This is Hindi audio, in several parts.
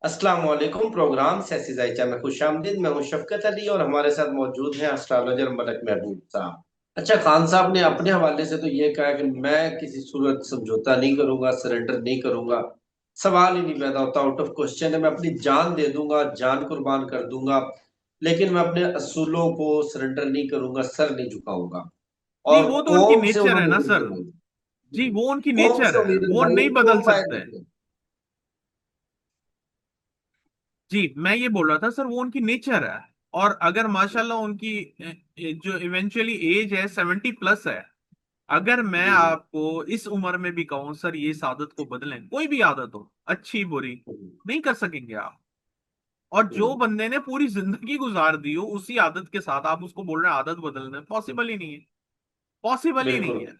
अस्सलाम वालेकुम। प्रोग्राम सियासी जायचा में खुश आमदीद। मैं हूं शफकत अली और हमारे साथ मौजूद हैं एस्ट्रोलॉजर मलक महबूब साहब। अच्छा, खान साहब ने अपने हवाले से तो ये कहा कि मैं किसी सूरत समझौता नहीं करूंगा, सरेंडर नहीं करूंगा। सवाल ही नहीं पैदा होता, आउट ऑफ क्वेश्चन है। मैं अपनी जान दे दूंगा, जान कुर्बान कर दूंगा, लेकिन मैं अपने असूलों को सरेंडर नहीं करूंगा, सर नहीं झुकाऊंगा। जी, और वो तो उनकी कौम से नेचर है उन्होंने ना सर। उम्मीदें जी, नहीं। वो उनकी कौम नेचर से है, उम्मीदें वो भाई, नहीं बदल क्यों सकते हैं। फायदा? जी, मैं ये बोल रहा था सर, वो उनकी नेचर है। और अगर माशाल्लाह उनकी जो इवेंचुअली एज है 70+ है। अगर मैं जी जी। आपको इस उम्र में भी कहूं सर ये इस आदत को बदलें, कोई भी आदत हो, अच्छी बुरी, नहीं कर सकेंगे आप। और जो हम्म, बंदे ने पूरी जिंदगी गुजार दी हो उसी आदत के साथ, आप उसको बोल रहे हैं आदत बदलना, पॉसिबल ही नहीं है। पॉसिबल ही नहीं बिल्कुल। है।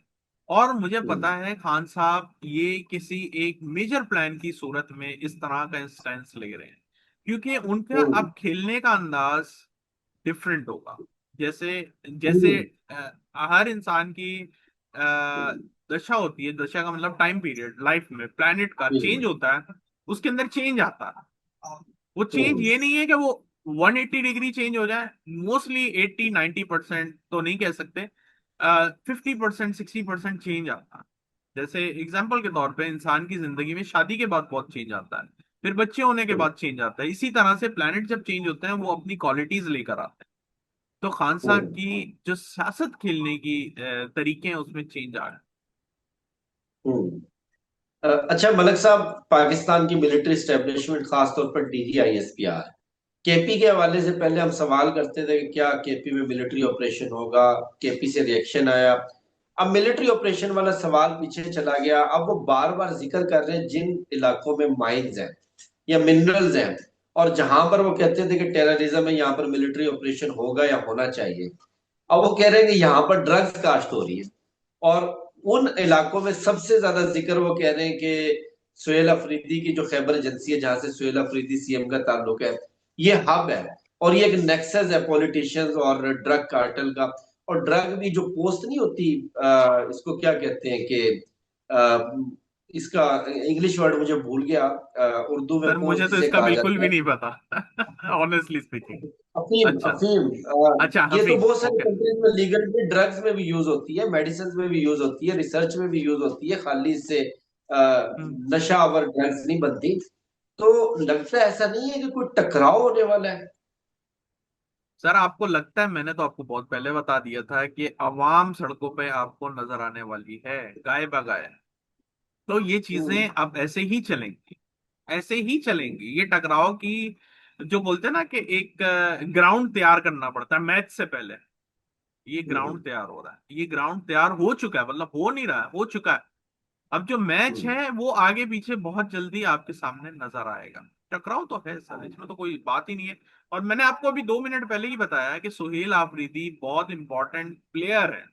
और मुझे हम्म, पता है खान साहब ये किसी एक मेजर प्लान की सूरत में इस तरह का स्टैंस ले रहे हैं, क्योंकि उनका हम्म, अब खेलने का अंदाज डिफरेंट होगा। जैसे जैसे हम्म, हर इंसान की दशा होती है, दशा का मतलब टाइम पीरियड, लाइफ में प्लैनेट का जी चेंज जी। होता है। उसके अंदर चेंज आता है। वो चेंज हम्म, ये नहीं है कि वो 180 डिग्री चेंज हो जाए। मोस्टली 80-90% तो नहीं कह सकते, 50% 60% चेंज आता है। जैसे एग्जाम्पल के तौर पे इंसान की जिंदगी में शादी के बाद बहुत चेंज आता है, फिर बच्चे होने के हम्म, बाद चेंज आता है। इसी तरह से प्लैनेट जब चेंज होते हैं वो अपनी क्वालिटीज लेकर आते हैं। तो खान साहब हम्म, की जो सियासत खेलने की तरीके हैं उसमें चेंज आ रहे हैं। हम्म। अच्छा मलक साहब, पाकिस्तान की मिलिट्री स्टेब्लिशमेंट, खासतौर पर DGISPR, केपी के हवाले से पहले हम सवाल करते थे कि क्या केपी में मिलिट्री ऑपरेशन होगा। केपी से रिएक्शन आया। अब मिलिट्री ऑपरेशन वाला सवाल पीछे चला गया। अब वो बार बार जिक्र कर रहे हैं जिन इलाकों में माइंस हैं या मिनरल्स हैं, और जहां पर वो कहते थे कि टेररिज्म है, यहाँ पर मिलिट्री ऑपरेशन होगा या होना चाहिए। अब वो कह रहे हैं कि यहाँ पर ड्रग्स काश्त हो रही है। और उन इलाकों में सबसे ज्यादा जिक्र वो कह रहे हैं कि सुहेल अफरीदी की जो खैबर एजेंसी है, जहां से सुहेल अफरीदी सीएम का ताल्लुक है, ये हब है। और ये एक नेक्सस है पॉलिटिशियंस और ड्रग कार्टेल का। और ड्रग भी जो पोस्ट नहीं होती, इसको क्या कहते हैं कि अ, इसका इंग्लिश वर्ड मुझे भूल गया। उर्दू में सर मुझे पोस्ट तो जिसे इसका कहा बिल्कुल जाता भी है। नहीं पता ऑनेस्टली स्पीकिंग। अफीम अच्छा। अफीम। अच्छा, ये तो हफीम, बहुत सारी ओके। कंट्रीज में लीगल भी, ड्रग्स में भी यूज होती है, मेडिसिन में भी यूज होती है, रिसर्च में भी यूज होती है। खाली इससे नशा और ड्रग्स नहीं बनती। तो लगता है ऐसा नहीं है कि कोई टकराव होने वाला है। सर आपको लगता है, मैंने तो आपको बहुत पहले बता दिया था कि अवाम सड़कों पे आपको नजर आने वाली है, गाय बगाए। तो ये हम्म, चीजें अब ऐसे ही चलेंगी, ऐसे ही चलेंगी। ये टकराव की जो बोलते हैं ना कि एक ग्राउंड तैयार करना पड़ता है मैच से पहले। ये हम्म, ग्राउंड तैयार हो रहा है, ये ग्राउंड तैयार हो चुका है, मतलब हो नहीं रहा है, हो चुका है। अब जो मैच हम्म, है वो आगे पीछे बहुत जल्दी आपके सामने नजर आएगा। टकराव तो है सर, इसमें तो कोई बात ही नहीं है। और मैंने आपको अभी 2 मिनट पहले ही बताया कि सुहेल आफरीदी बहुत इंपॉर्टेंट प्लेयर है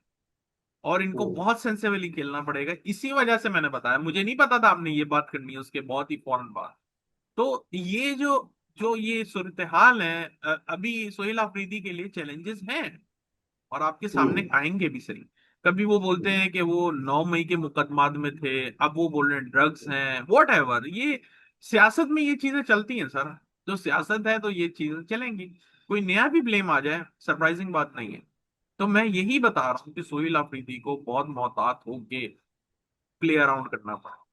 और इनको हम्म, बहुत सेंसिबली खेलना पड़ेगा। इसी वजह से मैंने बताया, मुझे नहीं पता था आपने ये बात करनी है उसके बहुत ही फौरन बाद। तो ये जो जो ये सूरत हाल है, अभी सुहेल आफरीदी के लिए चैलेंजेस हैं और आपके सामने हम्म, आएंगे भी सही। कभी वो बोलते हैं कि वो 9 मई के मुकदमात में थे, अब वो बोल रहे हैं ड्रग्स हैं, वॉट एवर। ये सियासत में ये चीजें चलती हैं सर। जो सियासत है तो ये चीजें चलेंगी। कोई नया भी ब्लेम आ जाए, सरप्राइजिंग बात नहीं है। तो मैं यही बता रहा हूँ कि सोहेल अफरीदी को बहुत मोहतात होके प्ले अराउंड करना पड़ा।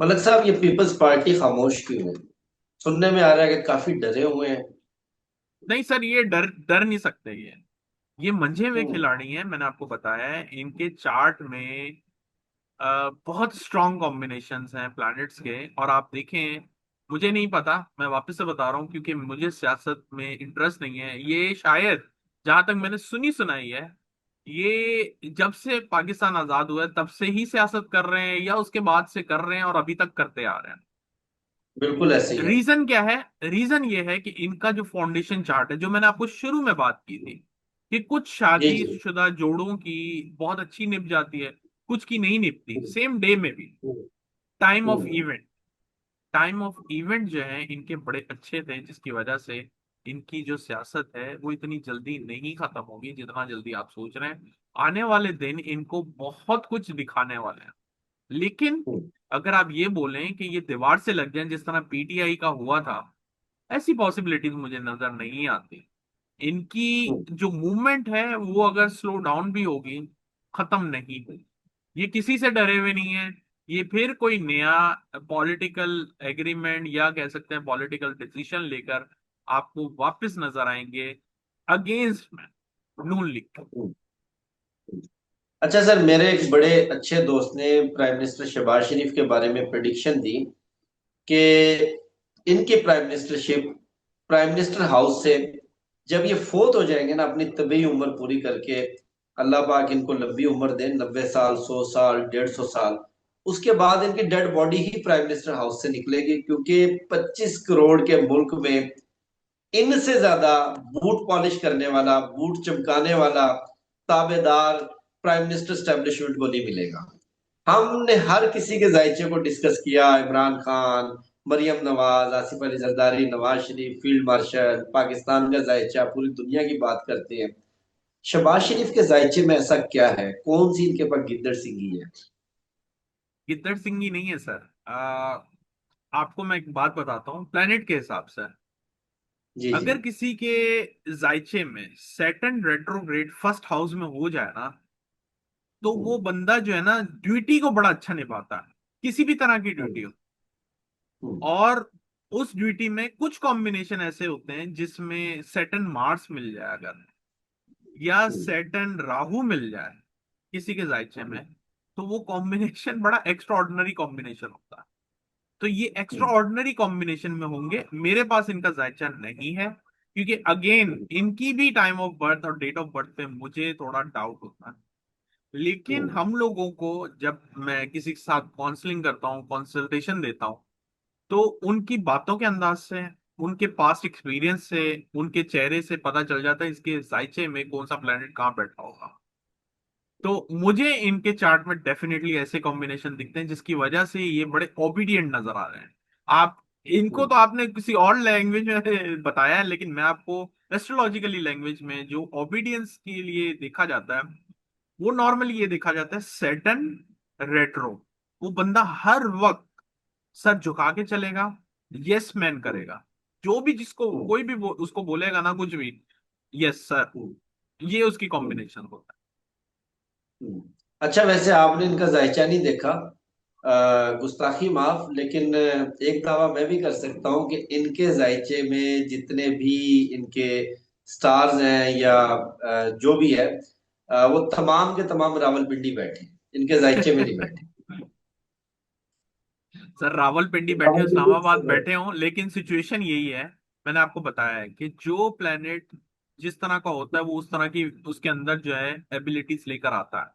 मलक साहब, ये पीपल्स पार्टी खामोश क्यों है? सुनने में आ रहा है कि काफी डरे हुए हैं। नहीं सर, ये डर डर नहीं सकते। ये मंझे हुए हम्म, खिलाड़ी हैं, मैंने आपको बताया है। इनके चार्ट में बहुत स्ट्रॉन्ग कॉम्बिनेशंस हैं प्लैनेट्स के। और आप देखें, मुझे नहीं पता, मैं वापस से बता रहा हूँ क्योंकि मुझे सियासत में इंटरेस्ट नहीं है। ये शायद, जहां तक मैंने सुनी सुनाई है, ये जब से पाकिस्तान आजाद हुआ है तब से ही सियासत कर रहे हैं या उसके बाद से कर रहे हैं और अभी तक करते आ रहे हैं। बिल्कुल ऐसे ही है। रीजन क्या है? रीजन ये है कि इनका जो फाउंडेशन चार्ट है, जो मैंने आपको शुरू में बात की थी, कि कुछ जी जी। शादीशुदा जोड़ों की बहुत अच्छी निप जाती है, कुछ की नहीं निपती हम्म, सेम डे में भी। Hmm, time of hmm. Event, time of event जो है इनके बड़े अच्छे थे, जिसकी वजह से इनकी जो सियासत है वो इतनी जल्दी नहीं खत्म होगी जितना जल्दी आप सोच रहे हैं। आने वाले दिन इनको बहुत कुछ दिखाने वाले हैं। लेकिन हम्म, अगर आप ये बोलें कि ये दीवार से लग जाए जिस तरह पीटीआई का हुआ था, ऐसी पॉसिबिलिटीज मुझे नजर नहीं आती। इनकी हम्म, जो मूवमेंट है वो अगर स्लो डाउन भी होगी, खत्म नहीं होगी। ये किसी से डरे हुए नहीं है। ये फिर कोई नया पॉलिटिकल एग्रीमेंट या कह सकते हैं पॉलिटिकल डिसीजन लेकर आपको वापस नजर आएंगे अगेंस्ट नून लीग के। हम्म। अच्छा सर, मेरे एक बड़े अच्छे दोस्त ने प्राइम मिनिस्टर शहबाज शरीफ के बारे में प्रेडिक्शन दी कि इनकी prime ministership, prime minister house से जब ये फोत हो जाएंगे ना अपनी तबी उम्र पूरी करके, अल्लाह पाक इनको लंबी उम्र दे, 90 साल, 100 साल, 150 साल, उसके बाद इनकी डेड बॉडी ही प्राइम मिनिस्टर हाउस से निकलेगी, क्योंकि 25 करोड़ के मुल्क में इनसे ज्यादा बूट पॉलिश करने वाला, बूट चमकाने वाला ताबेदार प्राइम मिनिस्टर स्टैब्लिशमेंट को नहीं मिलेगा। हमने हर किसी के जायचे को डिस्कस किया, इमरान खान, मरियम नवाज, आसिफ अली जरदारी, नवाज शरीफ, फील्ड मार्शल, पाकिस्तान का जायचा, पूरी दुनिया की बात करते हैं। शहबाज शरीफ के जायचे में ऐसा क्या है, कौन सी इनके पास गिद्दड़ सिंगी है? गिद्दड़ सिंगी नहीं है सर। आपको मैं एक बात बताता हूँ प्लेनेट के हिसाब से। जी जी। अगर किसी के जायचे में सैटर्न रेट्रोग्रेड फर्स्ट हाउस में हो जाए ना, तो वो हम्म, बंदा जो है ना ड्यूटी को बड़ा अच्छा निभाता है, किसी भी तरह की ड्यूटी हम्म, हो। हम्म, और उस ड्यूटी में कुछ कॉम्बिनेशन ऐसे होते हैं जिसमें सैटर्न मार्स मिल जाए अगर, या हम्म, सैटर्न राहु मिल जाए किसी के जायचे हम्म, में, तो वो कॉम्बिनेशन बड़ा एक्स्ट्रा ऑर्डिनरी कॉम्बिनेशन होता है। तो ये एक्स्ट्रा हम्म, ऑर्डिनरी कॉम्बिनेशन में होंगे। मेरे पास इनका जायचा नहीं है, क्योंकि अगेन हम्म, इनकी भी टाइम ऑफ बर्थ और डेट ऑफ बर्थ पे मुझे थोड़ा डाउट होता है। लेकिन हम्म, हम लोगों को जब मैं किसी के साथ काउंसलिंग करता हूँ, कंसल्टेशन देता हूँ, तो उनकी बातों के अंदाज से, उनके पास्ट एक्सपीरियंस से, उनके चेहरे से पता चल जाता है इसके जायचे में कौन सा प्लेनेट कहाँ बैठा होगा। तो मुझे इनके चार्ट में डेफिनेटली ऐसे कॉम्बिनेशन दिखते हैं जिसकी वजह से ये बड़े ओबीडिएंट नजर आ रहे हैं। आप इनको हम्म, तो आपने किसी और लैंग्वेज में बताया है, लेकिन मैं आपको एस्ट्रोलॉजिकली लैंग्वेज में जो ओबीडियंस के लिए देखा जाता है, वो नॉर्मली ये देखा जाता है सैटर्न रेट्रो। वो बंदा हर वक्त सर झुका के चलेगा, यस मैन हम्म, करेगा। जो भी जिसको हम्म, कोई भी उसको बोलेगा ना कुछ भी, यस सर, हम्म, ये उसकी हम्म, कॉम्बिनेशन होता हम्म। अच्छा, वैसे आपने इनका जायचा नहीं देखा, गुस्ताखी माफ, लेकिन एक दावा मैं भी कर सकता हूँ कि इनके जायचे में जितने भी इनके स्टार्स हैं या जो भी है, वो तमाम के तमाम रावलपिंडी बैठे हैं, इनके जायचे में नहीं बैठे। है। सर रावलपिंडी बैठे हो, रावलपिंडी इस्लामाबाद से- बैठे हो, लेकिन सिचुएशन यही है। मैंने आपको बताया है कि जो प्लेनेट जिस तरह का होता है वो उस तरह की उसके अंदर जो है एबिलिटीज लेकर आता है,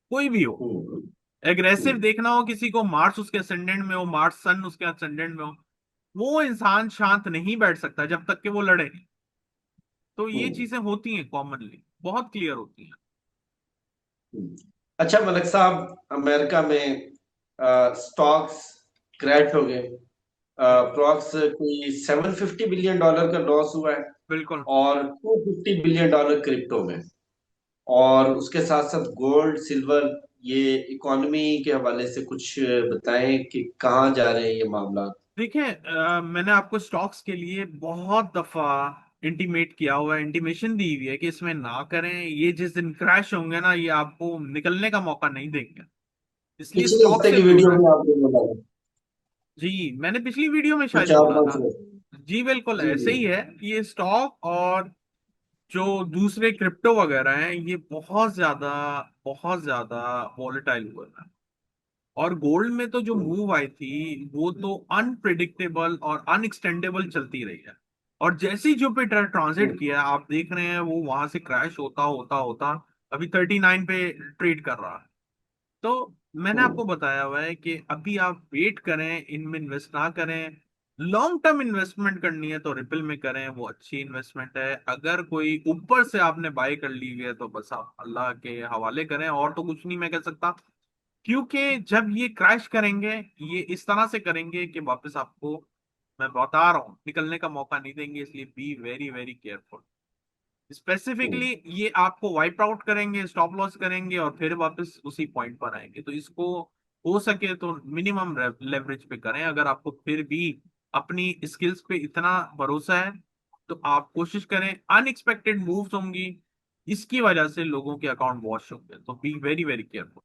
कोई भी हो। हम्म, एग्रेसिव हम्म, देखना हो किसी को, मार्स उसके असेंडेंट में हो, मार्स सन उसके असेंडेंट में हो, वो इंसान शांत नहीं बैठ सकता जब तक कि वो लड़े नहीं। तो ये हम्म, चीजें होती हैं कॉमनली, बहुत क्लियर होती हैं। हम्म। अच्छा मलिक साहब, अमेरिका में स्टॉक्स क्रैश हो गए, हम्म, अप्रॉक्स कोई $750 बिलियन का लॉस हुआ है, बिल्कुल। और $250 बिलियन क्रिप्टो में। और उसके साथ साथ गोल्ड, सिल्वर, ये इकोनॉमी के हवाले से कुछ बताएं कि कहाँ जा रहे हैं ये मामला? देखिए, मैंने आपको स्टॉक्स के लिए बहुत दफा इंटीमेट किया हुआ है, इंटीमेशन दी हुई है कि इसमें ना करें। ये जिस दिन क्रैश होंगे ना, ये आपको निकलने का मौका नहीं देंगे, इसलिए पिछले स्टॉक हफ्ते से की दूर वीडियो रहे। में आपने बोला था, जी, मैंने पिछली वीडियो में कुछ शायद चार बोला पांच था। लोग। जी बिल्कुल जी ऐसे जी। ही है कि ये स्टॉक और जो दूसरे क्रिप्टो वगैरह हैं, ये बहुत ज्यादा वॉलेटाइल हुए हैं। और गोल्ड में तो जो हम्म, मूव आई थी वो तो अनप्रिडिक्टेबल और अनएक्सटेंडेबल चलती रही है। और जैसे ही जुपिटर ट्रांजिट हम्म, किया, आप देख रहे हैं वो वहां से क्रैश होता होता होता अभी 39 पे ट्रेड कर रहा है। तो मैंने आपको हम्म, बताया हुआ है कि अभी आप वेट करें, इनमें इन्वेस्ट ना करें। लॉन्ग टर्म इन्वेस्टमेंट करनी है तो रिपल में करें, वो अच्छी इन्वेस्टमेंट है। अगर कोई ऊपर से आपने बाय कर ली है तो बस आप अल्लाह के हवाले करें, और तो कुछ नहीं मैं कह सकता। क्योंकि जब ये क्रैश करेंगे, ये इस तरह से करेंगे कि वापस आपको, मैं बता रहा हूँ, निकलने का मौका नहीं देंगे। इसलिए be very very careful. Hmm, specifically ये आपको वाइप आउट करेंगे, स्टॉप लॉस करेंगे और फिर वापस उसी पॉइंट पर आएंगे। तो इसको हो सके तो मिनिमम लेवरेज पे करें। अगर आपको फिर भी अपनी स्किल्स पे इतना भरोसा है तो आप कोशिश करें। अनएक्सपेक्टेड मूव्स होंगी, इसकी वजह से लोगों के अकाउंट वॉश होंगे, तो be very very careful.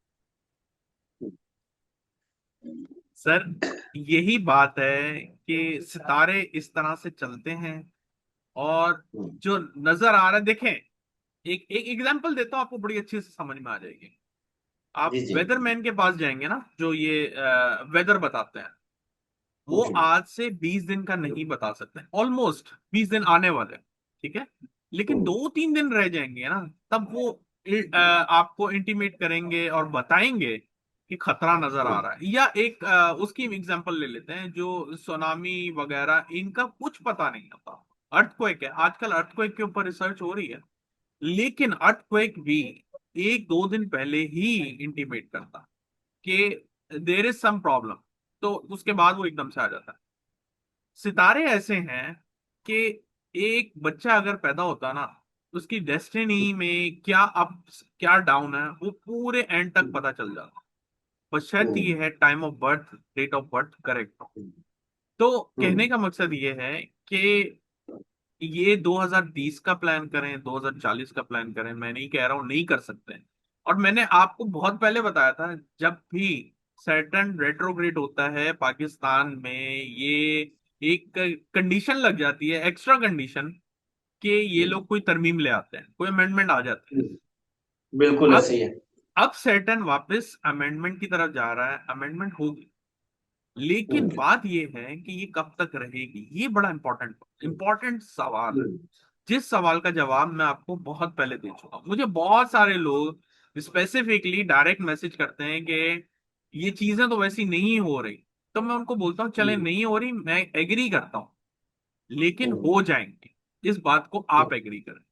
Sir, यही बात है कि सितारे इस तरह से चलते हैं। और जो नजर आ रहा है, देखें, एक एक एग्जांपल देता हूं, आपको बड़ी अच्छे से समझ में आ जाएगी। आप जी जी। वेदरमैन के पास जाएंगे ना, जो ये वेदर बताते हैं, वो आज से 20 दिन का नहीं बता सकते। ऑलमोस्ट 20 दिन आने वाले हैं, ठीक है, लेकिन 2-3 दिन रह जाएंगे ना, तब वो आपको इंटीमेट करेंगे और बताएंगे कि खतरा नजर आ रहा है। या एक उसकी एग्जांपल ले लेते हैं, जो सुनामी वगैरह, इनका कुछ पता नहीं होता। अर्थक्वेक है, आजकल अर्थक्वेक के ऊपर रिसर्च हो रही है, लेकिन अर्थक्वेक भी 1-2 दिन पहले ही इंटीमेट करता कि देर इज सम प्रॉब्लम, तो उसके बाद वो एकदम से आ जाता है। सितारे ऐसे हैं कि एक बच्चा अगर पैदा होता ना, उसकी डेस्टिनी में क्या अप क्या डाउन है, वो पूरे एंड तक पता चल जाता है। बस शर्त ये है, time of birth, date of birth correct हो। तो कहने का मकसद ये है कि ये 2030 का प्लान करें, 2040 का प्लान करें, मैं नहीं कह रहा हूं नहीं कर सकते हैं। और मैंने आपको बहुत पहले बताया था, जब भी सैटर्न रेट्रोग्रेड होता है पाकिस्तान में, ये एक कंडीशन लग जाती है, एक्स्ट्रा कंडीशन, कि ये लोग कोई तरमीम ले आते हैं, कोई अमेंडमेंट आ जाते हैं। बिल्कुल अब ऐसे ही है। अब सैटर्न वापस अमेंडमेंट की तरफ जा रहा है, अमेंडमेंट होगी, लेकिन बात ये है कि ये कब तक रहेगी, ये बड़ा इंपॉर्टेंट इंपॉर्टेंट सवाल है, जिस सवाल का जवाब मैं आपको बहुत पहले दे चुका हूं। मुझे बहुत सारे लोग स्पेसिफिकली डायरेक्ट मैसेज करते हैं कि ये चीजें तो वैसी नहीं हो रही। तो मैं उनको बोलता हूँ, चले नहीं हो रही, मैं एग्री करता हूँ, लेकिन हो जाएंगे, इस बात को आप एग्री करें।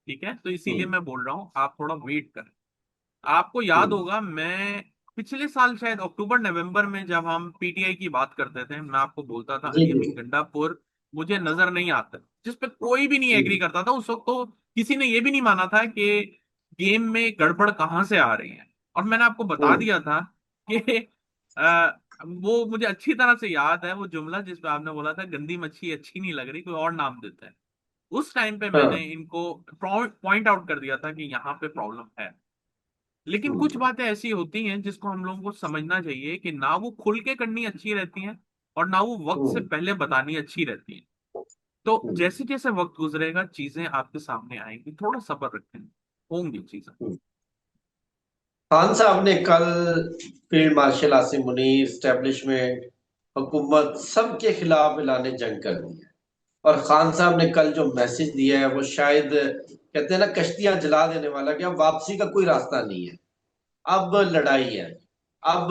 ठीक है, तो इसीलिए मैं बोल रहा हूँ आप थोड़ा वेट करें। आपको याद होगा, मैं पिछले साल शायद अक्टूबर नवंबर में जब हम पीटीआई की बात करते थे, मैं आपको बोलता था जी अली जी। अमीन गंडापुर मुझे नजर नहीं आता, जिस पे कोई भी नहीं एग्री करता था उस वक्त। तो किसी ने ये भी नहीं माना था कि गेम में गड़बड़ कहाँ से आ रही है। और मैंने आपको बता दिया था कि वो मुझे अच्छी तरह से याद है, वो जुमला जिसपे आपने बोला था गंदी मच्छी अच्छी नहीं लग रही, कोई और नाम देते हैं। उस टाइम पे मैंने हाँ। इनको पॉइंट आउट कर दिया था कि यहाँ पे प्रॉब्लम है। लेकिन कुछ बातें ऐसी होती हैं जिसको हम लोगों को समझना चाहिए कि ना वो खुल के करनी अच्छी रहती हैं, और ना वो वक्त से पहले बतानी अच्छी रहती हैं। तो जैसे जैसे वक्त गुजरेगा चीजें आपके सामने आएंगी, थोड़ा सब्र रखें, होंगी चीजें। खान साहब ने कल field marshal Asim Munir, establishment, हुकूमत, सबके खिलाफ ऐलान जंग कर दी है। और खान साहब ने कल जो मैसेज दिया है वो शायद कहते हैं ना कश्तियां जला देने वाला, कि अब वापसी का कोई रास्ता नहीं है, अब लड़ाई है। अब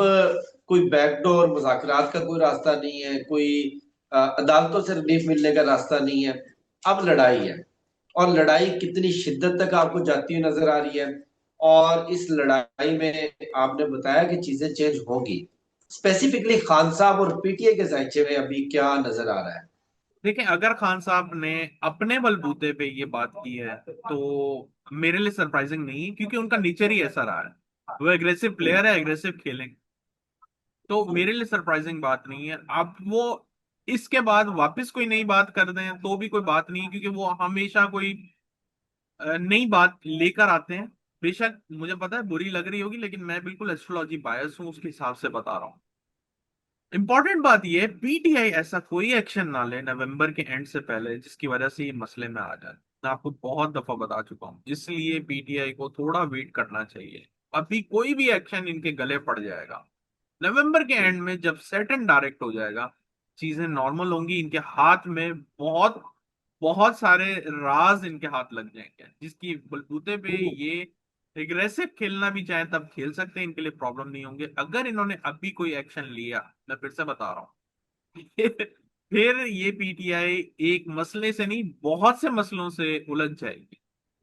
कोई बैकडोर मुज़ाकरात का कोई रास्ता नहीं है, कोई अदालतों से रिलीफ मिलने का रास्ता नहीं है, अब लड़ाई है। और लड़ाई कितनी शिद्दत तक आपको जाती हुई नजर आ रही है। और इस लड़ाई में आपने बताया कि चीजें चेंज होंगी। स्पेसिफिकली खान साहब और पीटीए के जायचे में अभी क्या नजर आ रहा है? देखिए, अगर खान साहब ने अपने बलबूते पे ये बात की है तो मेरे लिए सरप्राइजिंग नहीं है, क्योंकि उनका नेचर ही ऐसा रहा है। वो एग्रेसिव प्लेयर है, एग्रेसिव खेलेंगे, तो मेरे लिए सरप्राइजिंग बात नहीं है। अब वो इसके बाद वापस कोई नई बात कर दें तो भी कोई बात नहीं, क्योंकि वो हमेशा कोई नई बात लेकर आते हैं। बेशक मुझे पता है बुरी लग रही होगी, लेकिन मैं बिल्कुल एस्ट्रोलॉजी बायस हूँ, उसके हिसाब से बता रहा हूँ। इंपॉर्टेंट बात यह है, पीटीआई ऐसा कोई एक्शन ना ले नवंबर के एंड से पहले जिसकी वजह से ये मसले में आ जाए। मैं आपको बहुत दफा बता चुका हूँ, इसलिए पीटीआई को थोड़ा वेट करना चाहिए। अभी कोई भी एक्शन इनके गले पड़ जाएगा, नवंबर के एंड में जब सेटन डायरेक्ट हो जाएगा, चीजें नॉर्मल होंगी। इनके हाथ में बहुत बहुत सारे राज इनके हाथ लग जाएंगे, जिसकी बलबूते पे ये एग्रेसिव खेलना भी चाहे तब खेल सकते हैं, इनके लिए प्रॉब्लम नहीं होंगे। अगर इन्होंने अभी कोई एक्शन लिया, मैं फिर से बता रहा हूँ, फिर ये पीटीआई एक मसले से नहीं, बहुत से मसलों से उलझ जाएगी,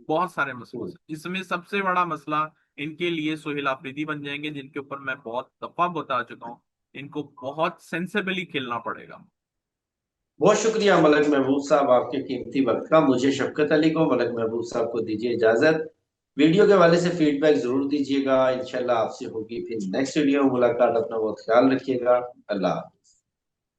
बहुत सारे मसलों से। इसमें सबसे बड़ा मसला इनके लिए सोहेल आफरीदी बन जाएंगे, जिनके ऊपर मैं बहुत दफा बता चुका हूँ। इनको बहुत सेंसेबली खेलना पड़ेगा। बहुत शुक्रिया मलक महबूब साहब आपके कीमती वक्त का। मुझे शफकत अली को, मलक महबूब साहब को दीजिए इजाजत। वीडियो के हवाले से फीडबैक जरूर दीजिएगा। इंशाल्लाह आपसे होगी फिर नेक्स्ट वीडियो में मुलाकात। अपना बहुत ख्याल रखिएगा। अल्लाह।